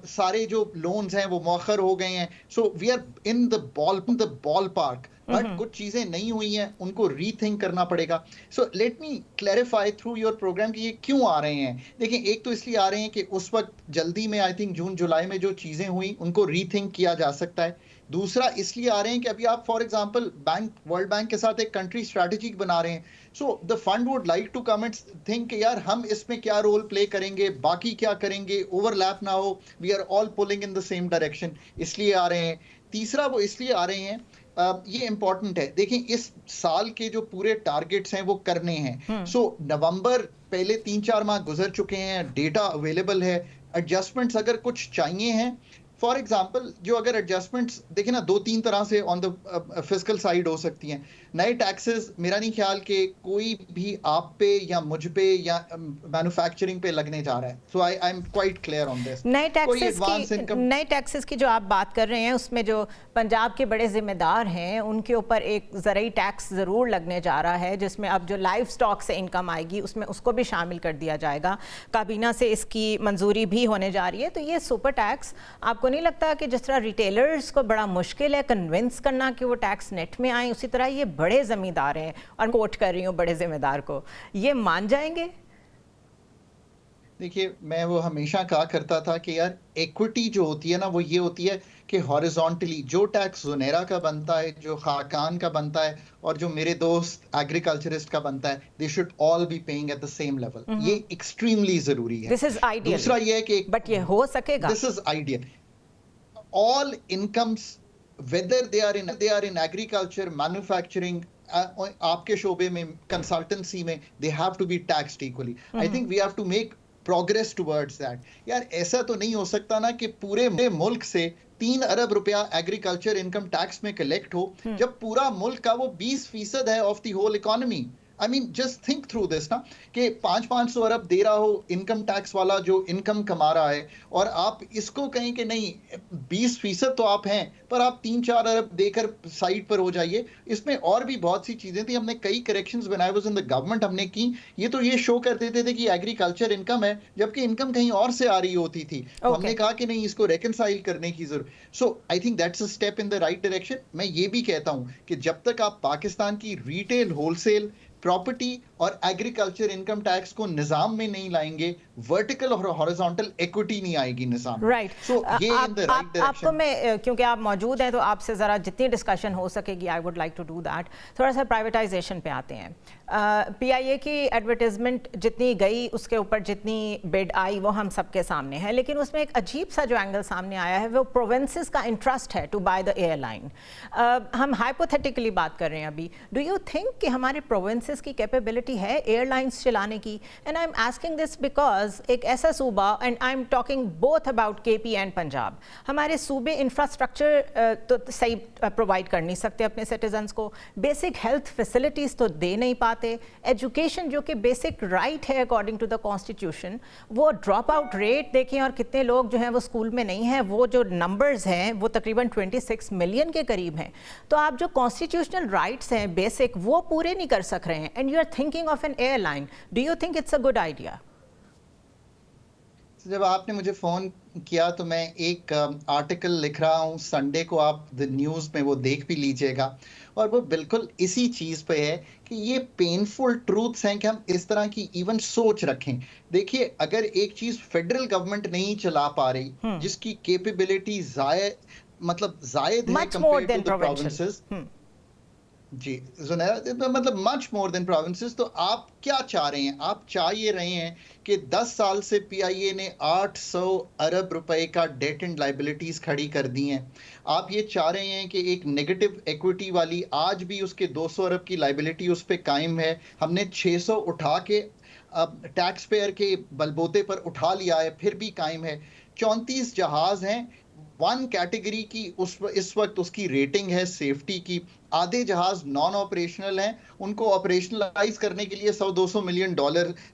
सारे जो लोन्स हैं वो मौखर हो गए हैं। So we are in the ball park, but कुछ चीजें नहीं हुई हैं, उनको रीथिंक करना पड़ेगा। So let me clarify through your programme कि ये क्यों आ रहे हैं। देखिए, एक तो इसलिए आ रहे हैं कि उस वक्त जल्दी में, आई थिंक जून जुलाई में जो चीजें हुई उनको रीथिंक किया जा सकता है। दूसरा इसलिए आ रहे हैं कि अभी आप फॉर एग्जांपल वर्ल्ड बैंक के साथ एक कंट्री स्ट्रैटेजी बना रहे हैं। So the fund would like to come and think कि यार हम इसमें क्या रोल प्ले करेंगे, बाकी क्या करेंगे, ओवरलैप ना हो, we are all pulling in the same direction, इसलिए आ रहे हैं। तीसरा वो इसलिए आ रहे हैं, ये इंपॉर्टेंट है, देखें इस साल के जो पूरे टारगेट्स हैं वो करने हैं। सो नवंबर पहले 3-4 माह गुजर चुके हैं, डेटा अवेलेबल है। एडजस्टमेंट्स अगर कुछ चाहिए हैं, फॉर एग्जाम्पल जो अगर एडजस्टमेंट्स देखें ना, 2-3 तरह से ऑन द फिस्कल साइड हो सकती हैं। नए टैक्सेस मेरा नहीं ख्याल कि कोई भी आप पे या मुझ पे या मैन्युफैक्चरिंग पे लगने जा रहा है। So I am quite clear on this. नए टैक्सेस की जो आप बात कर रहे हैं उसमें जो पंजाब के बड़े जिम्मेदार हैं उनके ऊपर एक ज़रूरी टैक्स ज़रूर लगने जा रहा है, जिसमें अब जो लाइव स्टॉक से इनकम आएगी उसमें उसको भी शामिल कर दिया जाएगा। काबीना से इसकी मंजूरी भी होने जा रही है। तो ये सुपर टैक्स, आपको नहीं लगता कि जिस तरह रिटेलर्स को बड़ा मुश्किल है कन्विंस करना कि वो टैक्स नेट में आए, उसी तरह ये बड़े ज़मींदार हैं, और कोट कर रही हूँ बड़े ज़िम्मेदार को, ये मान जाएंगे? देखिए, मैं वो हमेशा कहा करता था कि यार इक्विटी जो होती है ना, वो ये होती है कि हॉरिजॉन्टली जो टैक्स जुनेरा का बनता है, जो खाकान का बनता है, और जो मेरे दोस्त एग्रीकल्चरिस्ट का बनता है, they should all be paying at the same level. ये एक्सट्रीमली जरूरी है। This is ideal. दूसरा ये है कि बट ये हो सकेगा? This is ideal. all incomes, whether they are in agriculture, manufacturing, आपके शोबे में, कंसल्टेंसी में, they have to be taxed equally. I think we have to make progress towards that. यार ऐसा तो नहीं हो सकता ना कि पूरे मुल्क से 3 अरब रुपया एग्रीकल्चर इनकम टैक्स में कलेक्ट हो, जब पूरा मुल्क का वो 20% है of the whole economy. I mean just think through this ना, कि 500 अरब दे रहा हो इनकम टैक्स वाला जो इनकम कमा रहा है, और आप इसको कहें कि नहीं 20% तो आप हैं, पर आप 3-4 अरब देकर साइड पर हो जाइए। इसमें और भी बहुत सी चीजें थी, हमने कई करेक्शंस बनाए वाज इन द गवर्नमेंट हमने की। ये तो ये शो कर देते थे कि एग्रीकल्चर इनकम है, जबकि इनकम कहीं और से आ रही होती थी। तो हमने कहा कि नहीं, इसको रेकनसाइल करने की जरूरत। So I think that's a step in the right direction. मैं ये भी कहता हूं कि जब तक आप पाकिस्तान की रिटेल, होलसेल, प्रॉपर्टी और एग्रीकल्चर इनकम टैक्स को निजाम में नहीं लाएंगे, वर्टिकल और हॉरिजॉन्टल इक्विटी नहीं आएगी निजाम। राइट। सो ये इन द राइट डायरेक्शन। आपको मैं, क्योंकि आप मौजूद हैं, तो आपसे ज़रा जितनी डिस्कशन हो सकेगी I would like to do that. थोड़ा सा प्राइवेटाइजेशन पे आते हैं। PIA की एडवर्टाइजमेंट जितनी गई, उसके ऊपर जितनी बिड आई, वो हम सबके सामने है, लेकिन उसमें एक अजीब सा जो एंगल सामने आया है वो प्रोविंसेस का इंटरेस्ट है टू बाय द एयरलाइन। हम हाइपोथेटिकली बात कर रहे हैं अभी। डू यू थिंक कि हमारे प्रोविंसेस की कैपेबिलिटी है एयरलाइंस चलाने की? And I am asking this because एक ऐसा सूबा, and I am talking both about KP and Punjab, हमारे सूबे इंफ्रास्ट्रक्चर तो सही प्रोवाइड कर नहीं सकते अपने सिटीजन्स को, बेसिक हेल्थ फैसिलिटीज़ तो दे नहीं पाते, एजुकेशन जो कि बेसिक राइट है अकॉर्डिंग टू द कॉन्स्टिट्यूशन, वो ड्रॉप आउट रेट देखें, और कितने लोग जो हैं वो स्कूल में नहीं हैं, वो जो नंबर्स हैं वो तकरीबन 26 मिलियन के करीब हैं। तो आप जो कॉन्स्टिट्यूशनल राइट्स हैं बेसिक, वो पूरे नहीं कर सक रहे हैं, and you are thinking of an airline. Do you think it's a good idea? जब आपने मुझे फ़ोन किया तो मैं एक आर्टिकल लिख रहा हूँ संडे को, आप द न्यूज़ में वो देख भी लीजिएगा, और वो बिल्कुल इसी चीज़ पे है कि ये पेनफुल ट्रूथ्स हैं कि हम इस तरह की इवन सोच रखें। देखिए, अगर एक चीज़ फेडरल गवर्नमेंट नहीं चला पा रही, जिसकी कैपेबिलिटी जायद है कंपेयर टू द प्रोविंसेस, जी जुनैरा, मतलब मच मोर देन प्रोविंसेस, तो आप क्या चाह रहे हैं? आप चाह ये रहे हैं कि 10 साल से PIA ने 800 अरब रुपए का डेट एंड लाइबिलिटीज खड़ी कर दी हैं। आप ये चाह रहे हैं कि एक नेगेटिव इक्विटी वाली, आज भी उसके 200 अरब की लाइबिलिटी उस पर कायम है, हमने 600 उठा के टैक्स पेयर के बलबोते पर उठा लिया है, फिर भी कायम है। 34 जहाज हैं, 1 कैटेगरी की इस वक्त उसकी रेटिंग है सेफ्टी की, आधे जहाज नॉन ऑपरेशनल हैं, उनको ऑपरेशनलाइज करने के लिए $100-200 मिलियन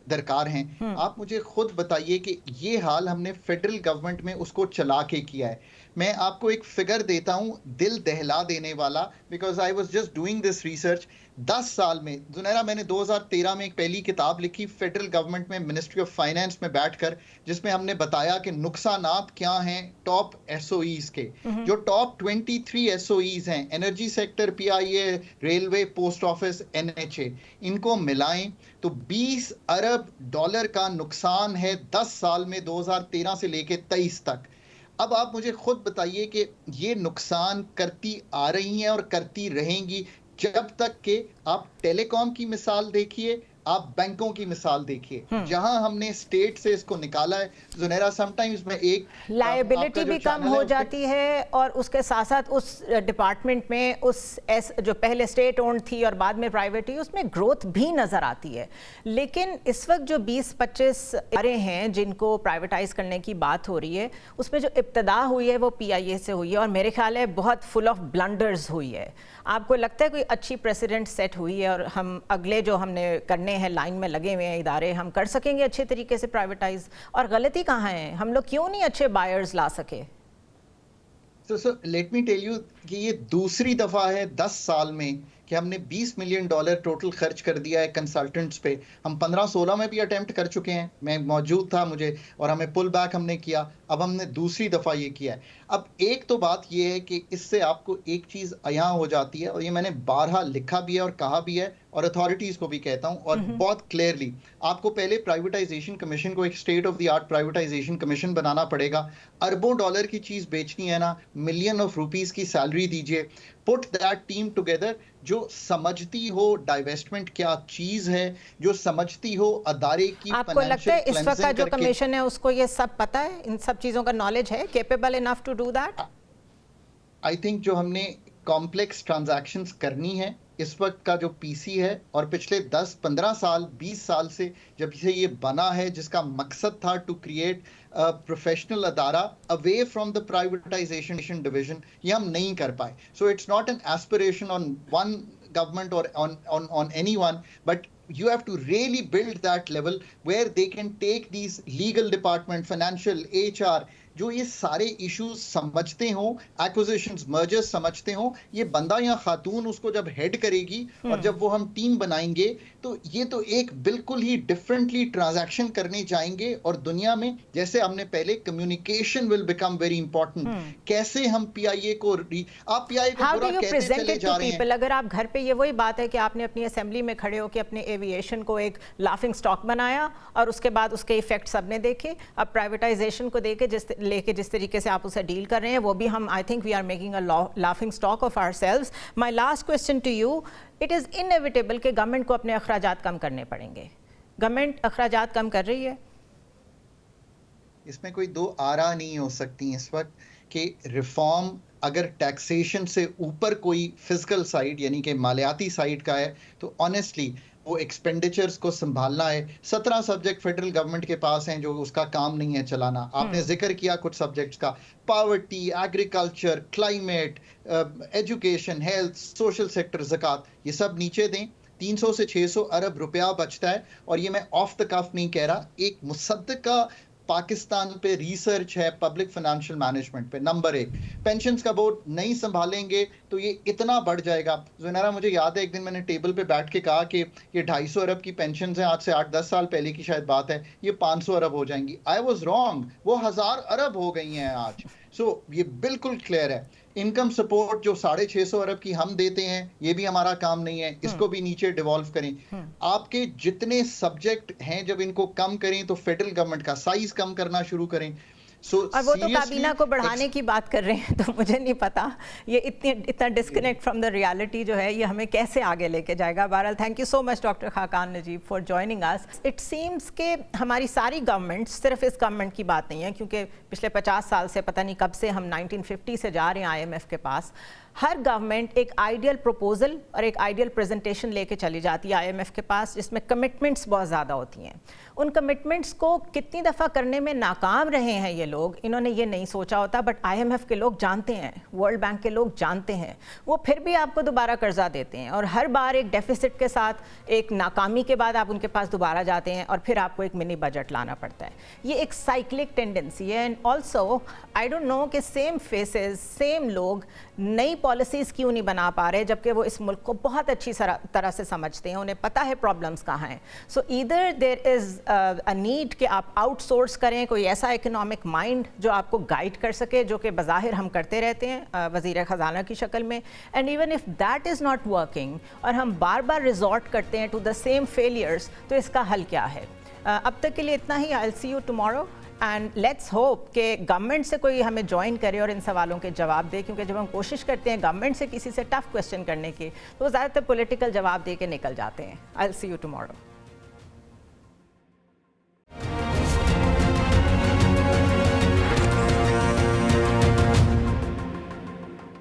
दरकार हैं। आप मुझे खुद बताइए कि ये हाल हमने फेडरल गवर्नमेंट में उसको चला के किया है। मैं आपको एक फिगर देता हूं दिल दहला देने वाला, because I was just doing this research. 10 साल में जुनैरा, मैंने 2013 में एक पहली किताब लिखी फेडरल गवर्नमेंट में मिनिस्ट्री ऑफ फाइनेंस में बैठकर, जिसमें हमने बताया कि नुकसानात क्या हैं टॉप एसओईज के। जो टॉप 23 एसओईज हैं, energy sector, PIA, railway, post office, NHA, इनको मिलाएं तो $20 अरब का नुकसान है 10 साल में, 2013 से लेके 23 तक। अब आप मुझे खुद बताइए कि ये नुकसान करती आ रही हैं और करती रहेंगी जब तक कि आप टेलीकॉम की मिसाल देखिए, आप बैंकों की मिसाल देखिए, जहां हमने स्टेट से इसको निकाला है। जुनैरा, समटाइम्स में एक लायबिलिटी भी कम हो जाती है और उसके साथ साथ उस डिपार्टमेंट में जो पहले स्टेट ओन्ड थी और बाद में प्राइवेट हुई, उसमें ग्रोथ भी नज़र आती है। लेकिन इस वक्त जो 20-25 इदारे हैं जिनको प्राइवेटाइज करने की बात हो रही है, उसमें जो इब्तदा हुई है वो पीआईए से हुई है और मेरे ख्याल है बहुत फुल ऑफ ब्लंडर्स हुई है। आपको लगता है कोई अच्छी प्रेसिडेंट सेट हुई है और हम अगले जो हमने करने हैं लाइन में लगे हुए हैं इदारे, हम कर सकेंगे अच्छे तरीके से प्राइवेटाइज? और गलती कहाँ है, हम लोग क्यों नहीं अच्छे बायर्स ला सके? So let me tell you कि ये दूसरी दफा है 10 साल में कि हमने $20 मिलियन टोटल खर्च कर दिया है कंसल्टेंट्स पे। हम 15-16 में भी अटेम्प्ट कर चुके हैं, मैं मौजूद था मुझे, और हमें पुल बैक हमने किया, अब हमने दूसरी दफ़ा ये किया है। अब एक तो बात ये है कि इससे आपको एक चीज़ अयां हो जाती है, और ये मैंने बारहा लिखा भी है और कहा भी है और अथॉरिटीज़ को भी कहता हूँ, और बहुत क्लियरली, आपको पहले प्राइवेटाइजेशन कमीशन को एक state of the art privatisation commission बनाना पड़ेगा। अरबों डॉलर की चीज़ बेचनी है ना, मिलियन ऑफ रुपीज़ की सैलरी दीजिए, पुट दैट टीम टुगेदर जो समझती हो डाइवेस्टमेंट क्या चीज है, जो समझती हो अदारे की। आपको लगता है इस वक्त का जो कमीशन है उसको ये सब पता है, इन सब चीजों का नॉलेज है, capable enough to do that? I think जो हमने कॉम्प्लेक्स ट्रांजैक्शंस करनी है, इस वक्त का जो पीसी है और पिछले 10-15 साल 20 साल से जब से ये बना है, जिसका मकसद था टू क्रिएट प्रोफेशनल अदारा away from the privatisation division, ये हम नहीं कर पाए। So it's not an aspiration on one government or on anyone, but you have to really build that level where they can take these legal department, financial, HR, जो ये सारे issues समझते हो, एक्विजिशंस, मर्जर्स समझते हो, ये बंदा या खातून उसको जब हेड करेगी और जब वो हम टीम बनाएंगे तो ये तो एक बिल्कुल ही डिफरेंटली ट्रांजैक्शन करने जाएंगे। और दुनिया में जैसे हमने पहले, communication will become very important. कैसे हम पीआईए को आप पीआईए को बुरा कहते चले जा रहे हैं। अगर आप घर पे, ये वही बात है कि आपने अपनी असेंबली में खड़े होकर अपने एविएशन को एक लाफिंग स्टॉक बनाया और उसके बाद उसके इफेक्ट सबने देखे। अब प्राइवेटाइजेशन को देके जिस तरीके से आप उसे डील कर रहे हैं, वो भी हम, I think we are making a laughing stock of ourselves. My last question to you, it is inevitable कि गवर्नमेंट को अपने अखराजात कम करने पड़ेंगे। गवर्नमेंट अखराजात कम कर रही है? इसमें कोई दो आरा नहीं हो सकती इस वक्त कि रिफॉर्म अगर टैक्सेशन से ऊपर कोई फिजिकल साइड यानी कि मालियाती साइड का है तो ऑनेस्टली वो एक्सपेंडिचर्स को संभालना है। 17 सब्जेक्ट फेडरल गवर्नमेंट के पास हैं जो उसका काम नहीं है चलाना। आपने जिक्र किया कुछ सब्जेक्ट्स का, poverty, agriculture, climate, education, health, social sector, ज़कात, ये सब नीचे दें। 300 से 600 अरब रुपया बचता है। और ये मैं ऑफ द कफ नहीं कह रहा, एक मुसद्दका पाकिस्तान पे रिसर्च है पब्लिक फाइनेंशियल मैनेजमेंट पे। नंबर 1, पेंशन्स का बोर्ड नहीं संभालेंगे तो ये इतना बढ़ जाएगा। ज़ुनैरा, मुझे याद है एक दिन मैंने टेबल पे बैठ के कहा कि ये 250 अरब की पेंशन्स हैं, आज से 8-10 साल पहले की शायद बात है, ये 500 अरब हो जाएंगी। आई वॉज रॉन्ग, वो 1000 अरब हो गई हैं आज। सो ये बिल्कुल क्लियर है। इनकम सपोर्ट जो 650 अरब की हम देते हैं, ये भी हमारा काम नहीं है, इसको भी नीचे डिवॉल्व करें। आपके जितने सब्जेक्ट हैं जब इनको कम करें तो फेडरल गवर्नमेंट का साइज कम करना शुरू करें। और वो तो काबीना को बढ़ाने की बात कर रहे हैं, तो मुझे नहीं पता ये इतना डिस्कनेक्ट फ्रॉम द रियलिटी जो है ये हमें कैसे आगे लेके जाएगा। बहरहाल, thank you so much doctor Khaqan Najeeb for joining us. It seems के हमारी सारी गवर्नमेंट्स, सिर्फ इस गवर्नमेंट की बात नहीं है क्योंकि पिछले 50 साल से, पता नहीं कब से हम 1950 से जा रहे हैं IMF के पास, हर गवर्नमेंट एक आइडियल प्रपोजल और एक आइडियल प्रेजेंटेशन लेके चली जाती है IMF के पास, जिसमें कमिटमेंट्स बहुत ज़्यादा होती हैं। उन कमिटमेंट्स को कितनी दफ़ा करने में नाकाम रहे हैं ये लोग, इन्होंने ये नहीं सोचा होता, बट IMF के लोग जानते हैं, वर्ल्ड बैंक के लोग जानते हैं, वो फिर भी आपको दोबारा कर्जा देते हैं और हर बार एक डेफिसिट के साथ एक नाकामी के बाद आप उनके पास दोबारा जाते हैं और फिर आपको एक मिनी बजट लाना पड़ता है। ये एक साइक्लिक टेंडेंसी है। And also I don't know कि सेम फेसेस, सेम लोग नई पॉलिसीज़ क्यों नहीं बना पा रहे, जबकि वो इस मुल्क को बहुत अच्छी तरह से समझते हैं, उन्हें पता है प्रॉब्लम्स कहाँ हैं। So either there is a need कि आप आउटसोर्स करें कोई ऐसा इकोनॉमिक माइंड जो आपको गाइड कर सके, जो कि बज़ाहिर हम करते रहते हैं वज़ीर ख़जाना की शक्ल में, and even if that is not working और हम बार बार रिजॉर्ट करते हैं टू द सेम फेलियर्स, तो इसका हल क्या है? अब तक के लिए इतना ही। I will see you tomorrow and let's hope कि गवर्नमेंट से कोई हमें ज्वाइन करे और इन सवालों के जवाब दे, क्योंकि जब हम कोशिश करते हैं गवर्नमेंट से किसी से टफ क्वेश्चन करने की, तो वो ज़्यादातर पॉलिटिकल जवाब दे के निकल जाते हैं। आई विल सी यू टुमारो।